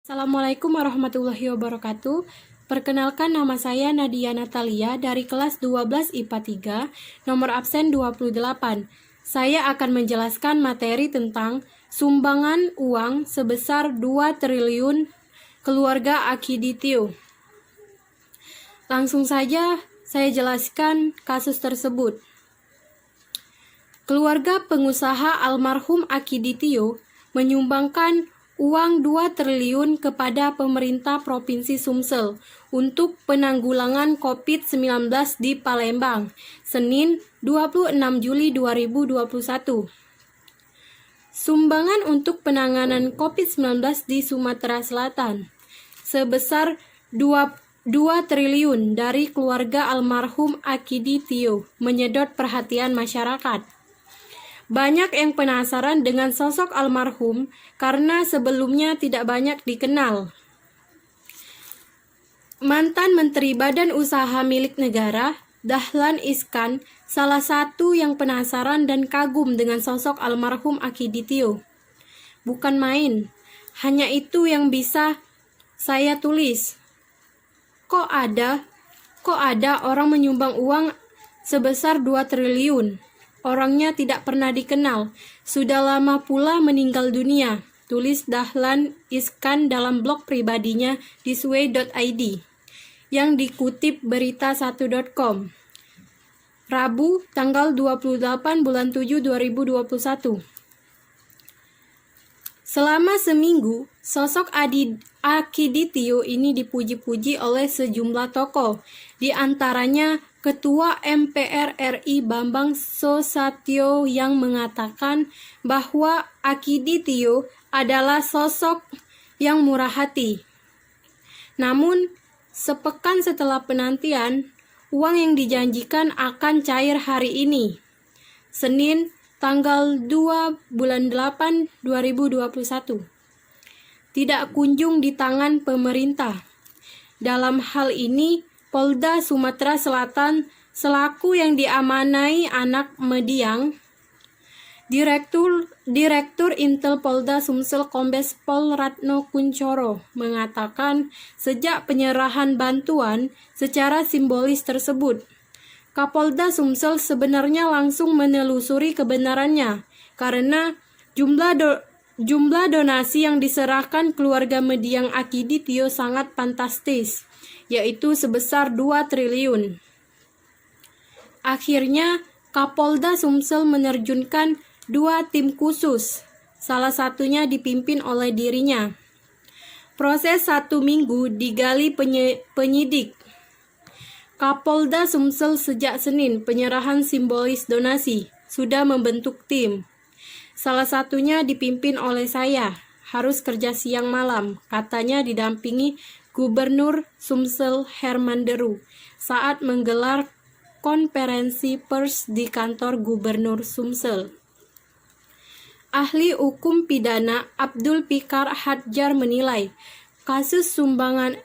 Assalamualaikum warahmatullahi wabarakatuh. Perkenalkan, nama saya Nadia Natalia dari kelas 12 IPA 3, nomor absen 28. Saya akan menjelaskan materi tentang sumbangan uang sebesar 2 triliun keluarga Akiditio. Langsung saja saya jelaskan kasus tersebut. Keluarga pengusaha almarhum Akiditio menyumbangkan uang 2 triliun kepada pemerintah Provinsi Sumsel untuk penanggulangan COVID-19 di Palembang, Senin 26 Juli 2021. Sumbangan untuk penanganan COVID-19 di Sumatera Selatan sebesar 2 triliun dari keluarga almarhum Akiditio menyedot perhatian masyarakat. Banyak yang penasaran dengan sosok almarhum karena sebelumnya tidak banyak dikenal. Mantan Menteri Badan Usaha Milik Negara, Dahlan Iskan, salah satu yang penasaran dan kagum dengan sosok almarhum Akiditio. Bukan main, hanya itu yang bisa saya tulis. Kok ada orang menyumbang uang sebesar 2 triliun? Orangnya tidak pernah dikenal, sudah lama pula meninggal dunia, tulis Dahlan Iskan dalam blog pribadinya di sway.id, yang dikutip berita1.com. Rabu, tanggal 28 bulan 7 2021. Selama seminggu, sosok Akiditio ini dipuji-puji oleh sejumlah tokoh, di antaranya Ketua MPR RI Bambang Susatyo yang mengatakan bahwa Akiditio adalah sosok yang murah hati. Namun, sepekan setelah penantian, uang yang dijanjikan akan cair hari ini, Senin, tanggal 2 bulan 8 2021. Tidak kunjung di tangan pemerintah. Dalam hal ini, Polda Sumatera Selatan selaku yang diamanai anak Mediang, Direktur Intel Polda Sumsel Kombes Pol Ratno Kuncoro mengatakan sejak penyerahan bantuan secara simbolis tersebut, Kapolda Sumsel sebenarnya langsung menelusuri kebenarannya karena jumlah donasi yang diserahkan keluarga Mediang Akiditio sangat fantastis, yaitu sebesar 2 triliun. Akhirnya, Kapolda Sumsel menerjunkan 2 tim khusus, salah satunya dipimpin oleh dirinya. Proses 1 minggu digali penyidik. Kapolda Sumsel sejak Senin penyerahan simbolis donasi sudah membentuk tim. Salah satunya dipimpin oleh saya, harus kerja siang malam, katanya didampingi Gubernur Sumsel Herman Deru saat menggelar konferensi pers di kantor Gubernur Sumsel. Ahli hukum pidana Abdul Fikar Hadjar menilai kasus sumbangan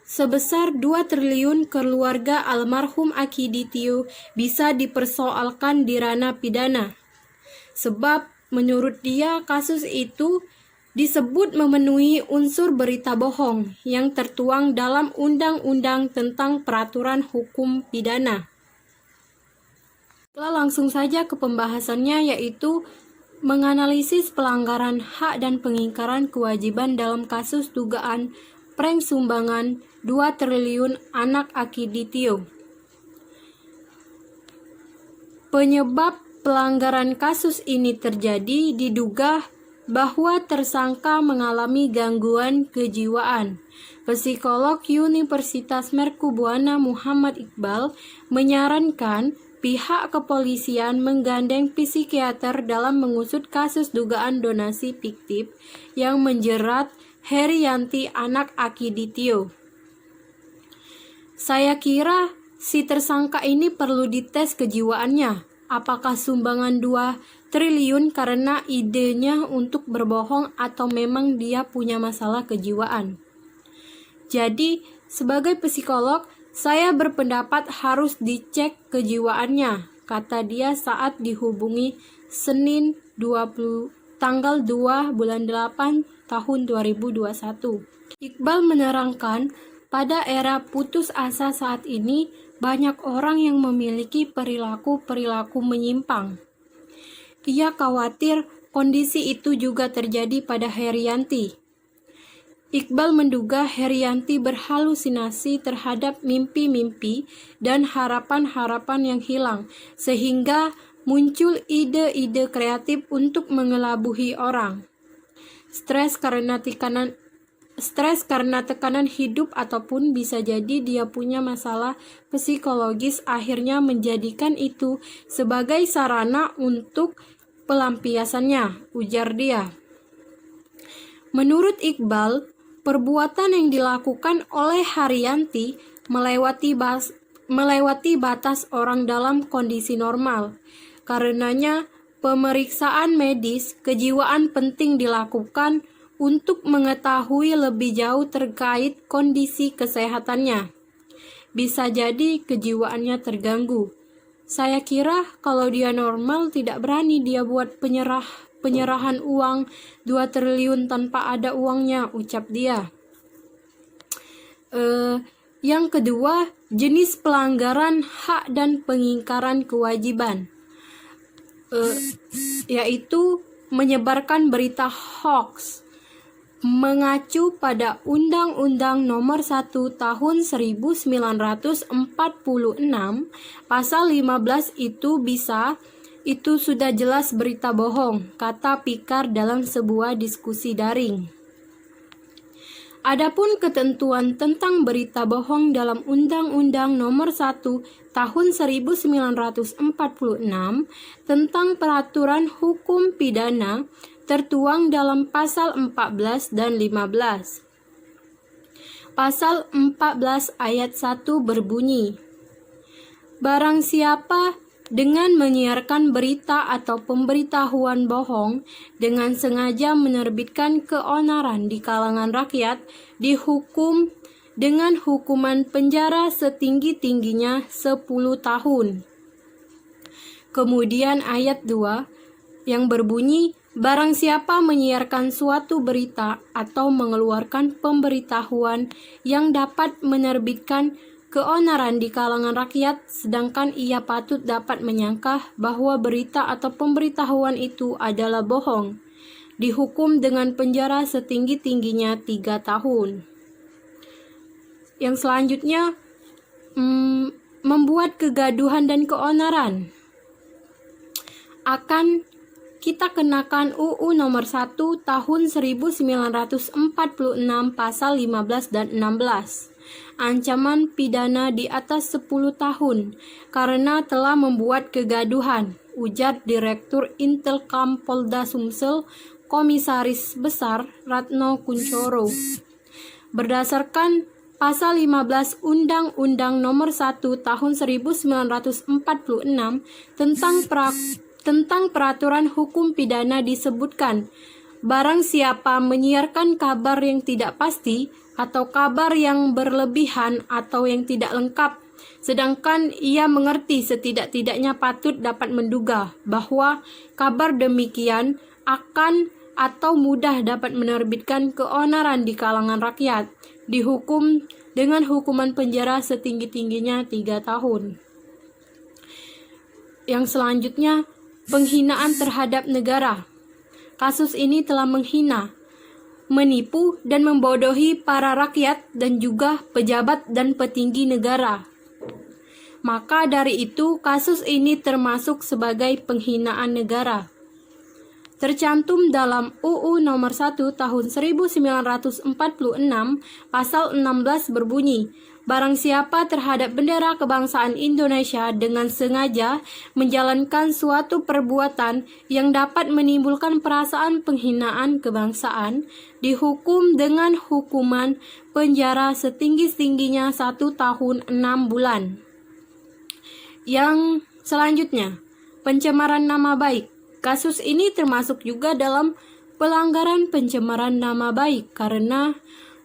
sebesar 2 triliun keluarga almarhum Akiditio bisa dipersoalkan di ranah pidana. Sebab menurut dia kasus itu disebut memenuhi unsur berita bohong yang tertuang dalam Undang-Undang tentang Peraturan Hukum Pidana. Langsung saja ke pembahasannya, yaitu menganalisis pelanggaran hak dan pengingkaran kewajiban dalam kasus dugaan prank sumbangan 2 triliun anak Akiditio. Penyebab pelanggaran kasus ini terjadi diduga bahwa tersangka mengalami gangguan kejiwaan. Psikolog Universitas Mercubuana Muhammad Iqbal menyarankan pihak kepolisian menggandeng psikiater dalam mengusut kasus dugaan donasi fiktif yang menjerat Herianti anak Akiditio. Saya kira si tersangka ini perlu dites kejiwaannya. Apakah sumbangan 2 triliun karena idenya untuk berbohong atau memang dia punya masalah kejiwaan? Jadi, sebagai psikolog, saya berpendapat harus dicek kejiwaannya, kata dia saat dihubungi Senin 27 tanggal 2 bulan 8 tahun 2021. Iqbal menerangkan, pada era putus asa saat ini, banyak orang yang memiliki perilaku-perilaku menyimpang. Ia khawatir kondisi itu juga terjadi pada Herianti. Iqbal menduga Herianti berhalusinasi terhadap mimpi-mimpi dan harapan-harapan yang hilang, sehingga muncul ide-ide kreatif untuk mengelabui orang. Stres karena tekanan hidup ataupun bisa jadi dia punya masalah psikologis akhirnya menjadikan itu sebagai sarana untuk pelampiasannya, ujar dia. Menurut Iqbal, perbuatan yang dilakukan oleh Herianti melewati batas orang dalam kondisi normal. Karenanya, pemeriksaan medis kejiwaan penting dilakukan untuk mengetahui lebih jauh terkait kondisi kesehatannya. Bisa jadi kejiwaannya terganggu. Saya kira kalau dia normal tidak berani dia buat penyerahan uang 2 triliun tanpa ada uangnya, ucap dia. Yang kedua, jenis pelanggaran hak dan pengingkaran kewajiban, yaitu menyebarkan berita hoax. Mengacu pada Undang-Undang Nomor 1 Tahun 1946, Pasal 15 itu sudah jelas berita bohong, kata Pikar dalam sebuah diskusi daring. Adapun ketentuan tentang berita bohong dalam Undang-Undang Nomor 1 Tahun 1946 tentang peraturan hukum pidana tertuang dalam pasal 14 dan 15. Pasal 14 ayat 1 berbunyi, barang siapa dengan menyiarkan berita atau pemberitahuan bohong dengan sengaja menerbitkan keonaran di kalangan rakyat dihukum dengan hukuman penjara setinggi-tingginya 10 tahun. Kemudian ayat 2 yang berbunyi, barang siapa menyiarkan suatu berita atau mengeluarkan pemberitahuan yang dapat menerbitkan keonaran di kalangan rakyat, sedangkan ia patut dapat menyangka bahwa berita atau pemberitahuan itu adalah bohong, dihukum dengan penjara setinggi-tingginya 3 tahun. Yang selanjutnya, membuat kegaduhan dan keonaran. Akan kita kenakan UU Nomor 1 Tahun 1946 Pasal 15 dan 16. Ancaman pidana di atas 10 tahun karena telah membuat kegaduhan, ujar Direktur Intelkam Polda Sumsel, Komisaris Besar Ratno Kuncoro. Berdasarkan Pasal 15 Undang-Undang Nomor 1 Tahun 1946 tentang peraturan hukum pidana disebutkan, barang siapa menyiarkan kabar yang tidak pasti atau kabar yang berlebihan atau yang tidak lengkap, sedangkan ia mengerti setidak-tidaknya patut dapat menduga bahwa kabar demikian akan atau mudah dapat menerbitkan keonaran di kalangan rakyat, dihukum dengan hukuman penjara setinggi-tingginya 3 tahun. Yang selanjutnya, penghinaan terhadap negara. Kasus ini telah menghina, menipu, dan membodohi para rakyat dan juga pejabat dan petinggi negara. Maka dari itu, kasus ini termasuk sebagai penghinaan negara. Tercantum dalam UU Nomor 1 Tahun 1946 Pasal 16 berbunyi, barang siapa terhadap bendera kebangsaan Indonesia dengan sengaja menjalankan suatu perbuatan yang dapat menimbulkan perasaan penghinaan kebangsaan, dihukum dengan hukuman penjara setinggi-tingginya 1 tahun 6 bulan. Yang selanjutnya, pencemaran nama baik. Kasus ini termasuk juga dalam pelanggaran pencemaran nama baik karena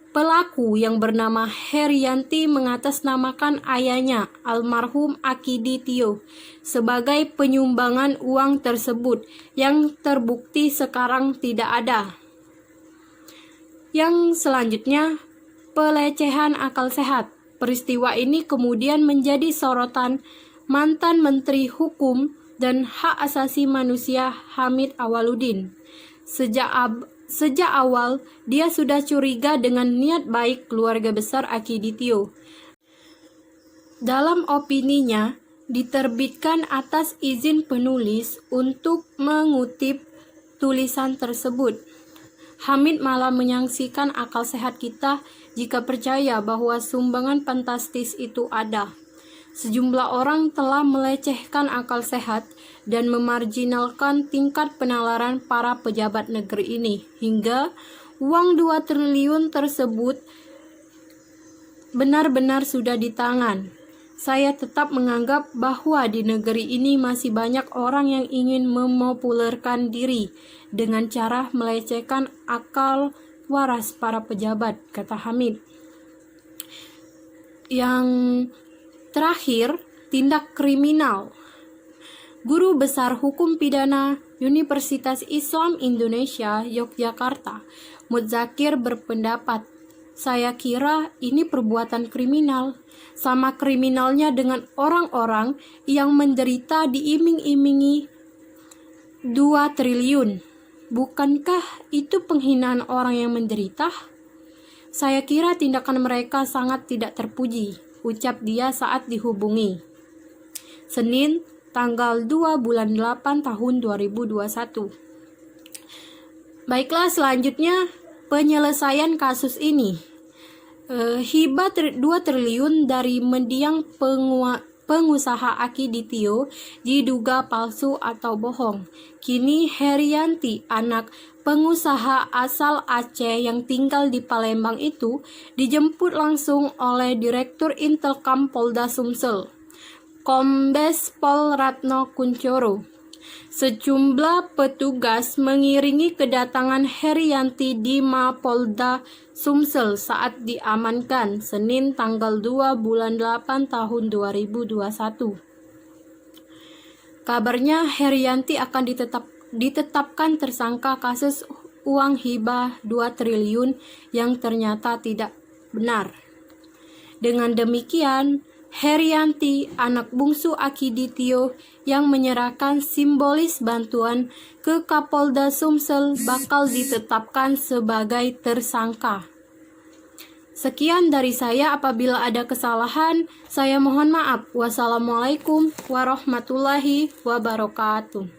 Pelaku yang bernama Herianti mengatasnamakan ayahnya, almarhum Akiditio, sebagai penyumbangan uang tersebut yang terbukti sekarang tidak ada. Yang selanjutnya, pelecehan akal sehat. Peristiwa ini kemudian menjadi sorotan mantan Menteri Hukum dan Hak Asasi Manusia Hamid Awaludin. Sejak awal, dia sudah curiga dengan niat baik keluarga besar Akiditio. Dalam opininya, diterbitkan atas izin penulis untuk mengutip tulisan tersebut. Hamid malah menyaksikan akal sehat kita jika percaya bahwa sumbangan fantastis itu ada. Sejumlah orang telah melecehkan akal sehat dan memarjinalkan tingkat penalaran para pejabat negeri ini, hingga uang 2 triliun tersebut benar-benar sudah di tangan. Saya tetap menganggap bahwa di negeri ini masih banyak orang yang ingin memopulerkan diri dengan cara melecehkan akal waras para pejabat, kata Hamid. Yang terakhir, tindak kriminal. Guru Besar Hukum Pidana Universitas Islam Indonesia Yogyakarta, Mudzakir berpendapat, saya kira ini perbuatan kriminal, sama kriminalnya dengan orang-orang yang menderita diiming-imingi 2 triliun. Bukankah itu penghinaan orang yang menderita? Saya kira tindakan mereka sangat tidak terpuji, ucap dia saat dihubungi. Senin, tanggal 2 bulan 8 tahun 2021. Baiklah, selanjutnya penyelesaian kasus ini. Hibah 2 triliun dari mendiang pengusaha Akiditio diduga palsu atau bohong. Kini Herianti, anak pengusaha asal Aceh yang tinggal di Palembang itu, dijemput langsung oleh Direktur Intelkam Polda Sumsel, Kombes Pol Ratno Kuncoro. Sejumlah petugas mengiringi kedatangan Herianti di Mapolda Sumsel saat diamankan Senin tanggal 2 bulan 8 tahun 2021. Kabarnya Herianti akan ditetapkan tersangka kasus uang hibah 2 triliun yang ternyata tidak benar. Dengan demikian, Herianti, anak bungsu Akiditio yang menyerahkan simbolis bantuan ke Kapolda Sumsel, bakal ditetapkan sebagai tersangka. Sekian dari saya, apabila ada kesalahan, saya mohon maaf. Wassalamualaikum warahmatullahi wabarakatuh.